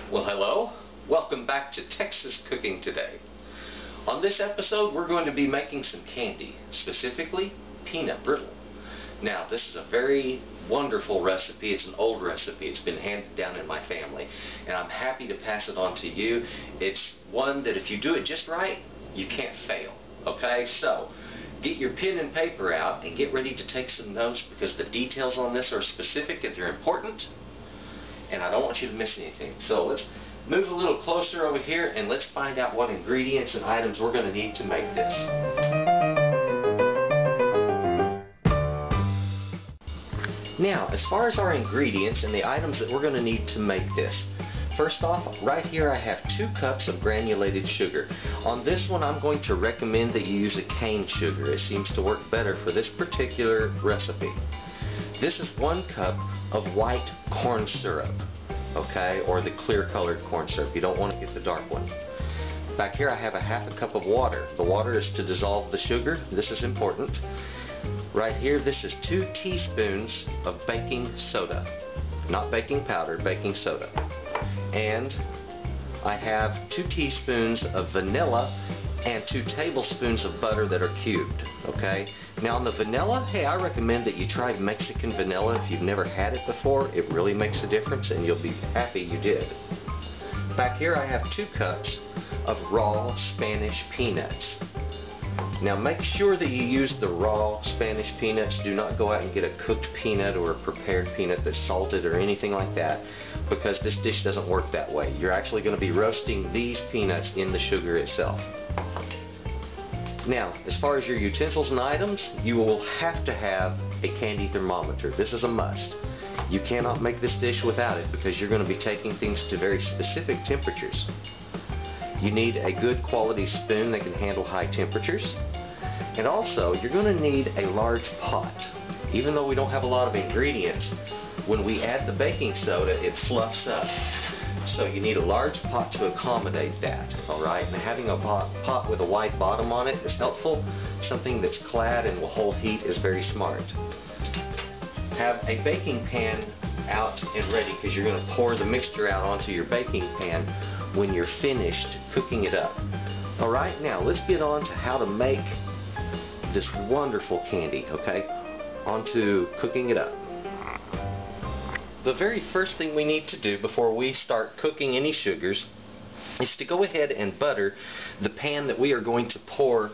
Well, hello. Welcome back to Texas Cooking Today. On this episode, we're going to be making some candy, specifically peanut brittle. Now, this is a very wonderful recipe. It's an old recipe. It's been handed down in my family, and I'm happy to pass it on to you. It's one that if you do it just right, you can't fail. Okay, so get your pen and paper out and get ready to take some notes, because the details on this are specific and they're important, and I don't want you to miss anything. So let's move a little closer over here and let's find out what ingredients and items we're going to need to make this. Now, as far as our ingredients and the items that we're going to need to make this, first off, right here I have 2 cups of granulated sugar. On this one, I'm going to recommend that you use a cane sugar. It seems to work better for this particular recipe. This is 1 cup of white corn syrup, okay, or the clear colored corn syrup. You don't want to get the dark one. Back here I have a ½ cup of water. The water is to dissolve the sugar. This is important. Right here, this is 2 teaspoons of baking soda. Not baking powder, baking soda. And I have 2 teaspoons of vanilla and 2 tablespoons of butter that are cubed, okay? Now on the vanilla, hey, I recommend that you try Mexican vanilla if you've never had it before. It really makes a difference and you'll be happy you did. Back here I have 2 cups of raw Spanish peanuts. Now make sure that you use the raw Spanish peanuts. Do not go out and get a cooked peanut or a prepared peanut that's salted or anything like that, because this dish doesn't work that way. You're actually going to be roasting these peanuts in the sugar itself. Now, as far as your utensils and items, you will have to have a candy thermometer. This is a must. You cannot make this dish without it, because you're going to be taking things to very specific temperatures. You need a good quality spoon that can handle high temperatures. And also, you're going to need a large pot. Even though we don't have a lot of ingredients, when we add the baking soda, it fluffs up. So you need a large pot to accommodate that, alright? And having a pot with a wide bottom on it is helpful. Something that's clad and will hold heat is very smart. Have a baking pan out and ready, because you're going to pour the mixture out onto your baking pan when you're finished cooking it up. Alright, now let's get on to how to make this wonderful candy, okay? On to cooking it up. The very first thing we need to do before we start cooking any sugars is to go ahead and butter the pan that we are going to pour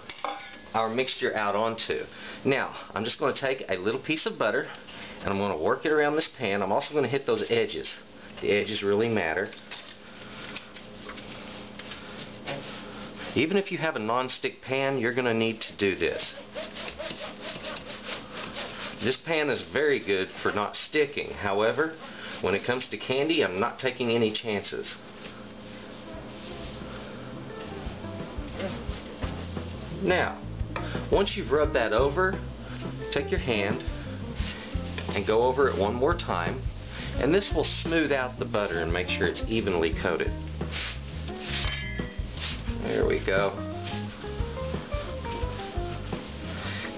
our mixture out onto. Now, I'm just going to take a little piece of butter and I'm going to work it around this pan. I'm also going to hit those edges. The edges really matter. Even if you have a non-stick pan, you're going to need to do this. This pan is very good for not sticking. However, when it comes to candy, I'm not taking any chances. Now, once you've rubbed that over, take your hand and go over it one more time, and this will smooth out the butter and make sure it's evenly coated. There we go.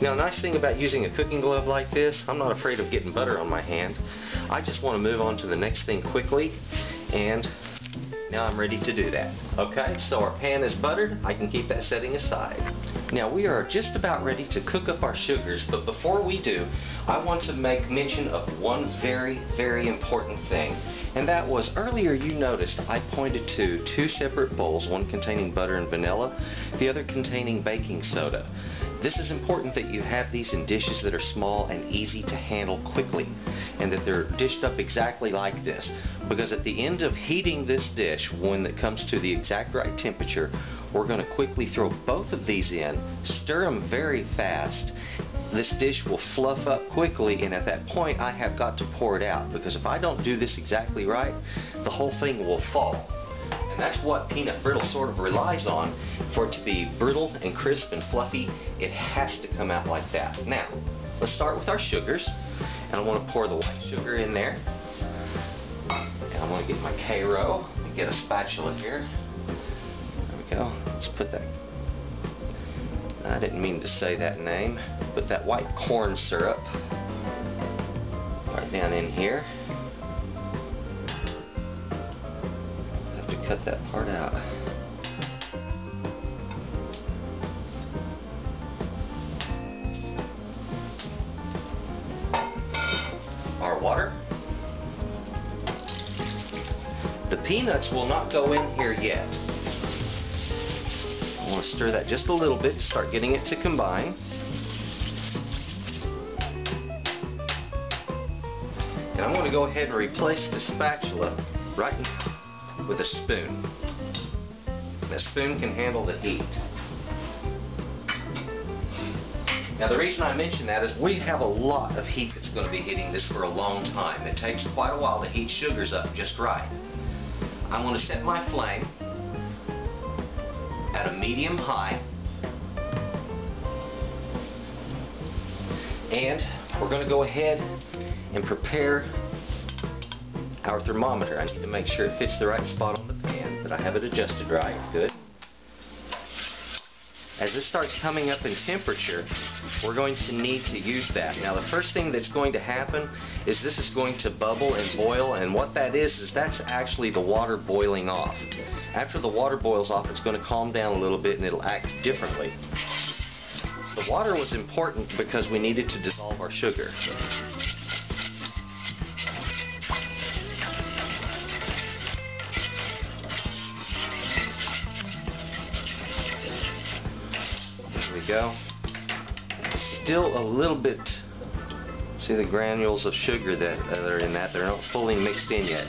Now, the nice thing about using a cooking glove like this, I'm not afraid of getting butter on my hand. I just want to move on to the next thing quickly, and now I'm ready to do that. Okay, so our pan is buttered. I can keep that setting aside. Now, we are just about ready to cook up our sugars, but before we do, I want to make mention of one very, very important thing. And that was, earlier you noticed I pointed to 2 separate bowls, one containing butter and vanilla, the other containing baking soda. This is important that you have these in dishes that are small and easy to handle quickly, and that they're dished up exactly like this, because at the end of heating this dish, when it comes to the exact right temperature, we're going to quickly throw both of these in, stir them very fast. This dish will fluff up quickly, and at that point I have got to pour it out, because if I don't do this exactly right, the whole thing will fall. And that's what peanut brittle sort of relies on. For it to be brittle and crisp and fluffy, it has to come out like that. Now, let's start with our sugars, and I want to pour the white sugar in there. And I'm going to get my K-row and get a spatula here. There we go. Let's put that, I didn't mean to say that name, put that white corn syrup right down in here. cut that part out. Our water. The peanuts will not go in here yet. I want to stir that just a little bit to start getting it to combine. And I'm going to go ahead and replace the spatula right with a spoon. That spoon can handle the heat. Now the reason I mention that is we have a lot of heat that's going to be hitting this for a long time. It takes quite a while to heat sugars up just right. I'm going to set my flame at a medium high, and we're going to go ahead and prepare our thermometer. I need to make sure it fits the right spot on the pan, that I have it adjusted right. Good. As this starts coming up in temperature, we're going to need to use that. Now the first thing that's going to happen is this is going to bubble and boil, and what that is that's actually the water boiling off. After the water boils off, it's going to calm down a little bit and it'll act differently. The water was important because we needed to dissolve our sugar. Go. Still a little bit, see the granules of sugar that are in that, they're not fully mixed in yet,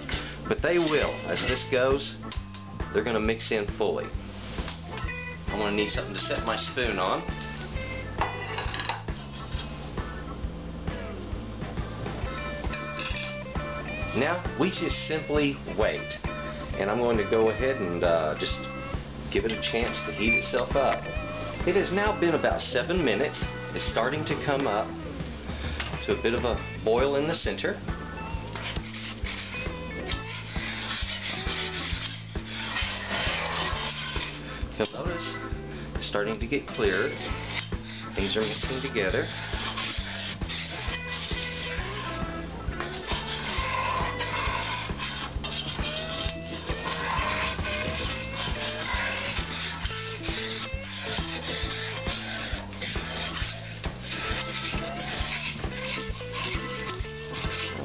but they will. As this goes, they're going to mix in fully. I'm going to need something to set my spoon on. Now we just simply wait, and I'm going to go ahead and just give it a chance to heat itself up. It has now been about 7 minutes. It's starting to come up to a bit of a boil in the center. You'll notice it's starting to get clearer. Things are mixing together.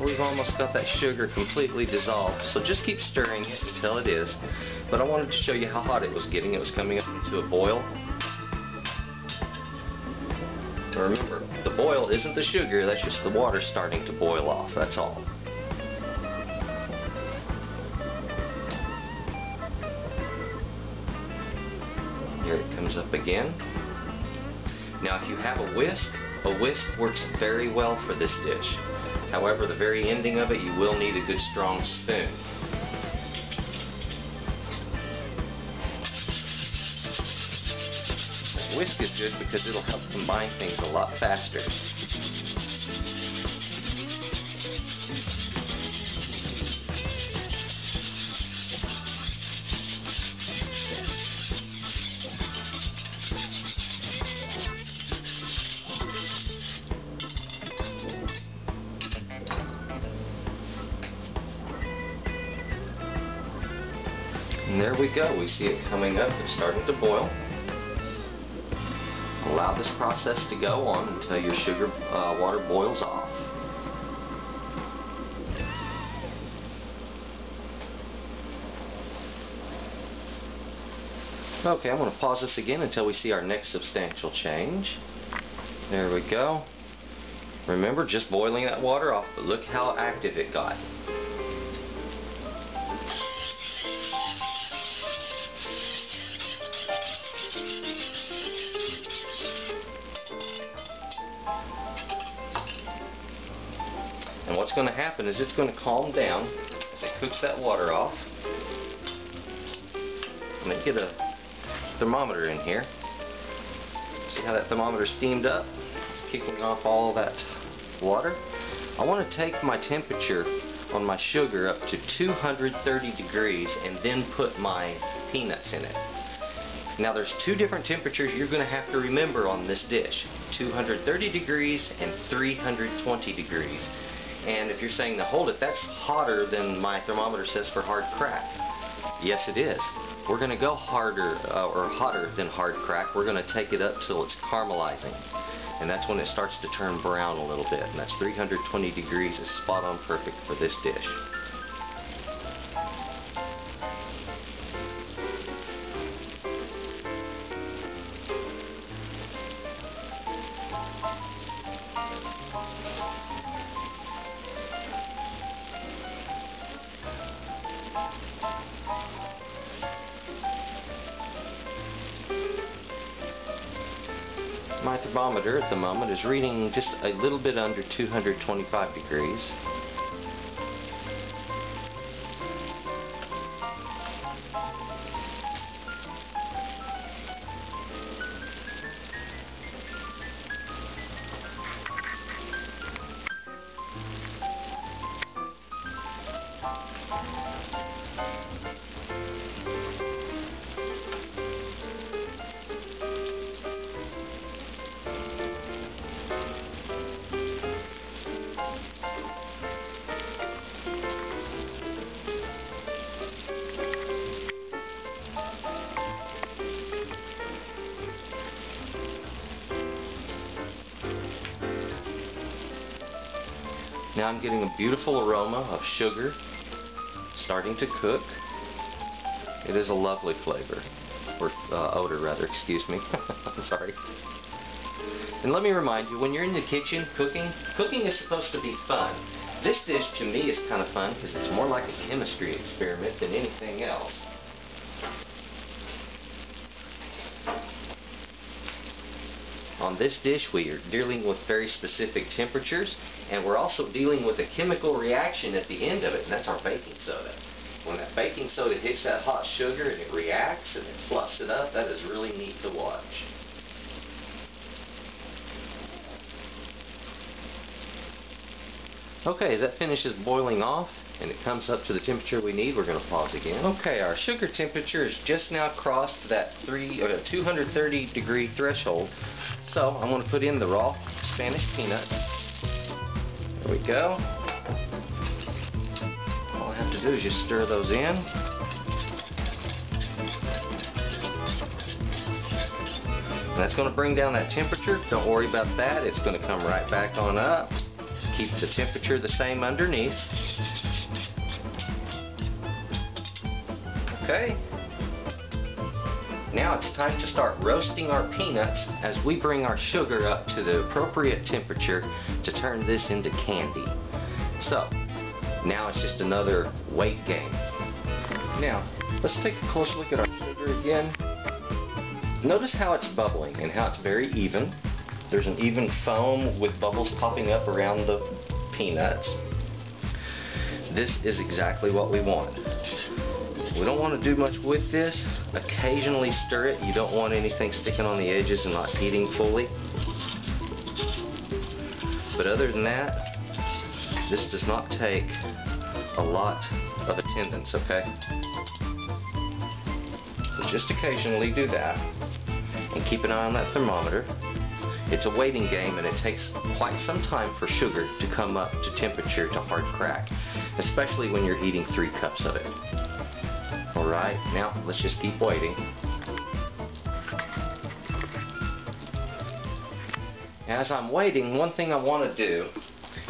We've almost got that sugar completely dissolved, so just keep stirring it until it is. But I wanted to show you how hot it was getting. It was coming up into a boil. Now remember, the boil isn't the sugar, that's just the water starting to boil off, that's all. Here it comes up again. Now if you have a whisk works very well for this dish. However, the very ending of it, you will need a good strong spoon. A whisk is good because it'll help combine things a lot faster. And there we go. We see it coming up. It's starting to boil. Allow this process to go on until your sugar water boils off. Okay, I'm going to pause this again until we see our next substantial change. There we go. Remember, just boiling that water off, but look how active it got. And what's going to happen is it's going to calm down as it cooks that water off. I'm going to get a thermometer in here. See how that thermometer steamed up? It's kicking off all that water. I want to take my temperature on my sugar up to 230 degrees and then put my peanuts in it. Now there's two different temperatures you're going to have to remember on this dish. 230 degrees and 320 degrees. And if you're saying, now hold it, that's hotter than my thermometer says for hard crack. Yes, it is. We're going to go harder or hotter than hard crack. We're going to take it up till it's caramelizing. And that's when it starts to turn brown a little bit. And that's 320 degrees is spot on perfect for this dish. My thermometer at the moment is reading just a little bit under 225 degrees. Now I'm getting a beautiful aroma of sugar starting to cook. It is a lovely flavor, or odor rather, excuse me. I'm sorry. And let me remind you, when you're in the kitchen cooking is supposed to be fun. This dish to me is kind of fun because it's more like a chemistry experiment than anything else. On this dish we are dealing with very specific temperatures, and we're also dealing with a chemical reaction at the end of it, and that's our baking soda. When that baking soda hits that hot sugar and it reacts and it fluffs it up, that is really neat to watch. Okay, as that finishes boiling off and it comes up to the temperature we need, we're going to pause again. Okay, our sugar temperature has just now crossed that 230 degree threshold. So I'm going to put in the raw Spanish peanuts. There we go. All I have to do is just stir those in. And that's going to bring down that temperature. Don't worry about that. It's going to come right back on up. Keep the temperature the same underneath. Okay. Now it's time to start roasting our peanuts as we bring our sugar up to the appropriate temperature to turn this into candy. So, now it's just another wait game. Now, let's take a close look at our sugar again. Notice how it's bubbling and how it's very even. There's an even foam with bubbles popping up around the peanuts. This is exactly what we want. We don't want to do much with this. Occasionally stir it. You don't want anything sticking on the edges and not heating fully. But other than that, this does not take a lot of attendance, okay? So just occasionally do that. And keep an eye on that thermometer. It's a waiting game, and it takes quite some time for sugar to come up to temperature to hard crack, especially when you're eating 3 cups of it. Alright, now let's just keep waiting. As I'm waiting, one thing I want to do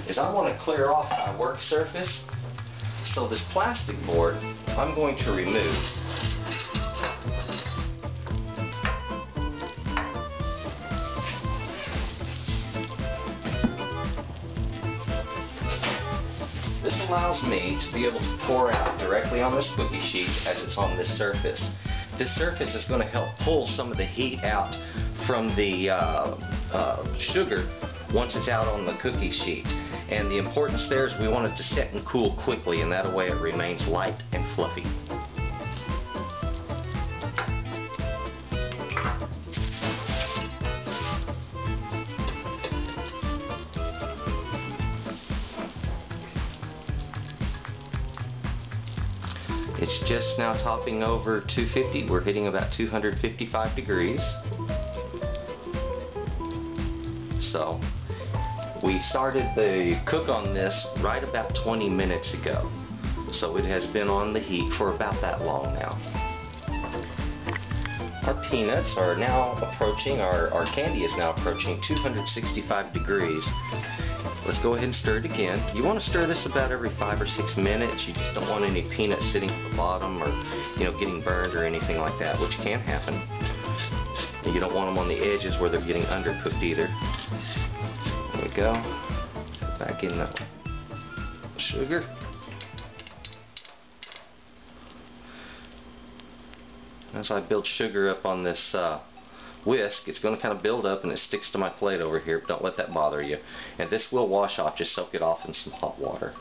is I want to clear off my work surface. So this plastic board, I'm going to remove. This allows me to be able to pour out directly on this cookie sheet as it's on this surface. This surface is going to help pull some of the heat out from the sugar once it's out on the cookie sheet. And the importance there is we want it to set and cool quickly, and that way it remains light and fluffy. It's just now topping over 250. We're hitting about 255 degrees. So we started the cook on this right about 20 minutes ago. So it has been on the heat for about that long now. Our peanuts are now approaching, our candy is now approaching 265 degrees. Let's go ahead and stir it again. You want to stir this about every 5 or 6 minutes. You just don't want any peanuts sitting at the bottom or, you know, getting burned or anything like that, which can happen. And you don't want them on the edges where they're getting undercooked either. There we go. Back in the sugar. As I build sugar up on this whisk, it's going to kind of build up and it sticks to my plate over here. But don't let that bother you. And this will wash off. Just soak it off in some hot water.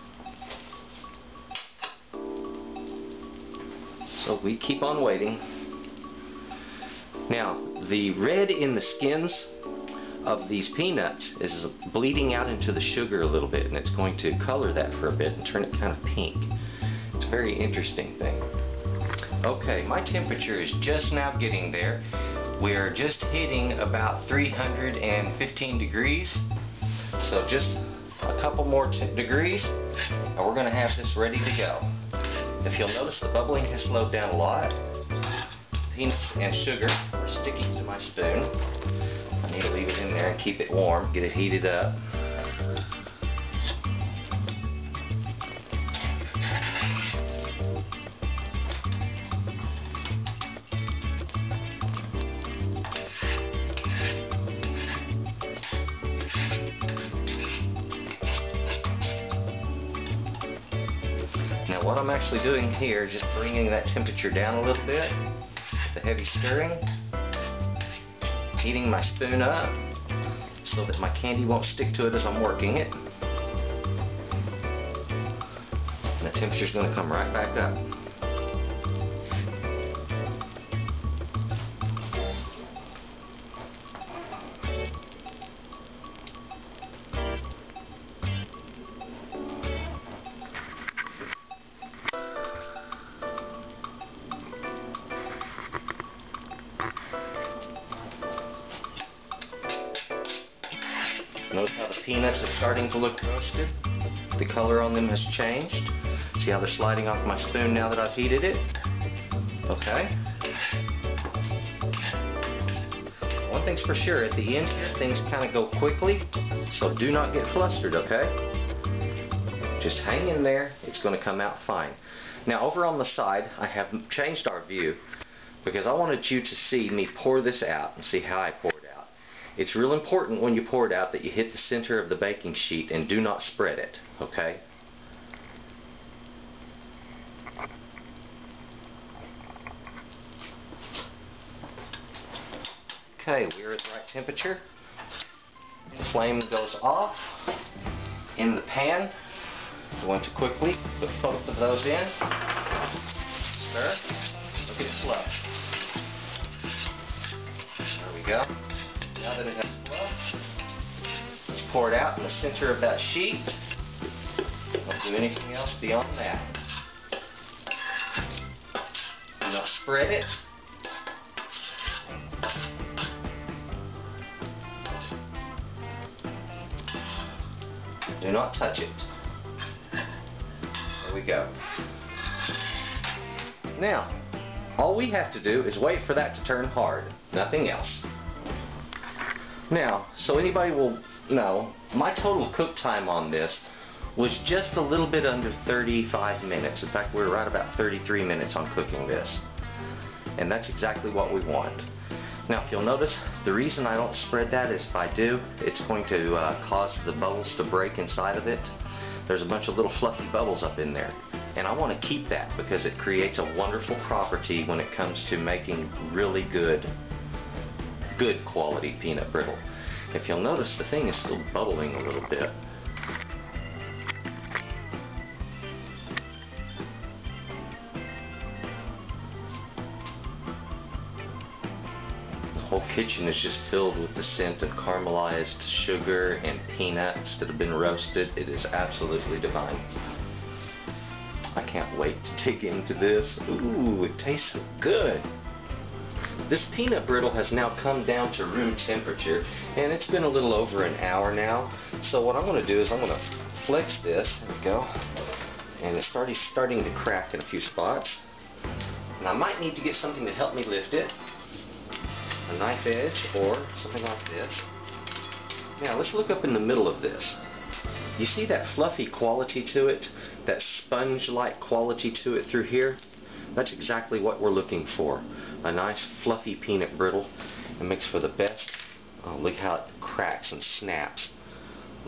So we keep on waiting. Now, the red in the skins of these peanuts is bleeding out into the sugar a little bit, and it's going to color that for a bit and turn it kind of pink. It's a very interesting thing. Okay, my temperature is just now getting there. We are just hitting about 315 degrees. So just a couple more degrees and we're going to have this ready to go. If you'll notice, the bubbling has slowed down a lot. Peanuts and sugar are sticking to my spoon. I need to leave it in there and keep it warm, get it heated up. Now what I'm actually doing here is just bringing that temperature down a little bit. The heavy stirring, heating my spoon up so that my candy won't stick to it as I'm working it. And the temperature's going to come right back up. Notice how the peanuts are starting to look roasted. The color on them has changed. See how they're sliding off my spoon now that I've heated it? Okay. One thing's for sure, at the end here, things kind of go quickly, so do not get flustered, okay? Just hang in there, it's going to come out fine. Now over on the side, I have changed our view because I wanted you to see me pour this out and see how I pour it out. It's real important when you pour it out that you hit the center of the baking sheet and do not spread it, okay? Okay, we're at the right temperature. The flame goes off. In the pan, I want to quickly put both of those in. Stir. Look at it flow. There we go. Now that it has flowed, let's pour it out in the center of that sheet. Don't do anything else beyond that. Do not spread it. Do not touch it. There we go. Now, all we have to do is wait for that to turn hard. Nothing else. Now, so anybody will know, my total cook time on this was just a little bit under 35 minutes. In fact, we're right about 33 minutes on cooking this. And that's exactly what we want. Now, if you'll notice, the reason I don't spread that is if I do, it's going to cause the bubbles to break inside of it. There's a bunch of little fluffy bubbles up in there. And I want to keep that because it creates a wonderful property when it comes to making really good quality peanut brittle. If you'll notice, the thing is still bubbling a little bit. The whole kitchen is just filled with the scent of caramelized sugar and peanuts that have been roasted. It is absolutely divine. I can't wait to dig into this. Ooh, it tastes so good. This peanut brittle has now come down to room temperature, and it's been a little over an hour now. So what I'm going to do is I'm going to flex this, there we go, and it's starting to crack in a few spots. And I might need to get something to help me lift it. A knife edge or something like this. Now let's look up in the middle of this. You see that fluffy quality to it? That sponge-like quality to it through here? That's exactly what we're looking for. A nice fluffy peanut brittle. It makes for the best. Oh, look how it cracks and snaps.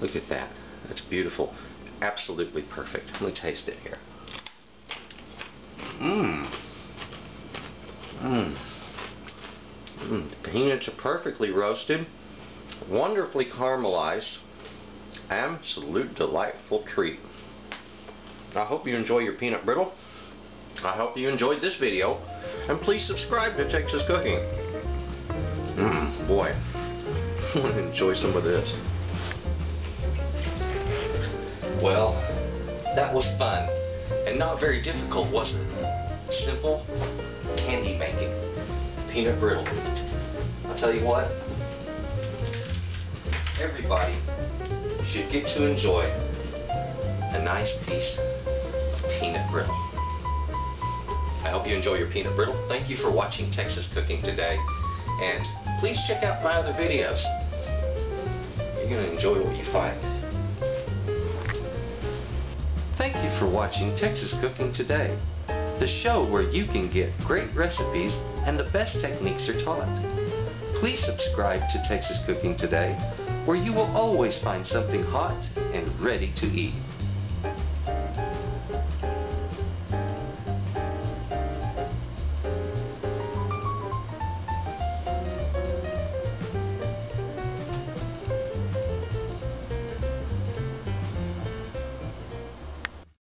Look at that. That's beautiful. Absolutely perfect. Let me taste it here. The peanuts are perfectly roasted, wonderfully caramelized. Absolute delightful treat. I hope you enjoy your peanut brittle. I hope you enjoyed this video, and please subscribe to Texas Cooking. Boy, I want to enjoy some of this. Well, that was fun, and not very difficult, was it? Simple candy making. Peanut brittle. I'll tell you what, everybody should get to enjoy a nice piece of peanut brittle. I hope you enjoy your peanut brittle. Thank you for watching Texas Cooking today, and please check out my other videos. You're going to enjoy what you find. Thank you for watching Texas Cooking Today, the show where you can get great recipes and the best techniques are taught. Please subscribe to Texas Cooking Today, where you will always find something hot and ready to eat.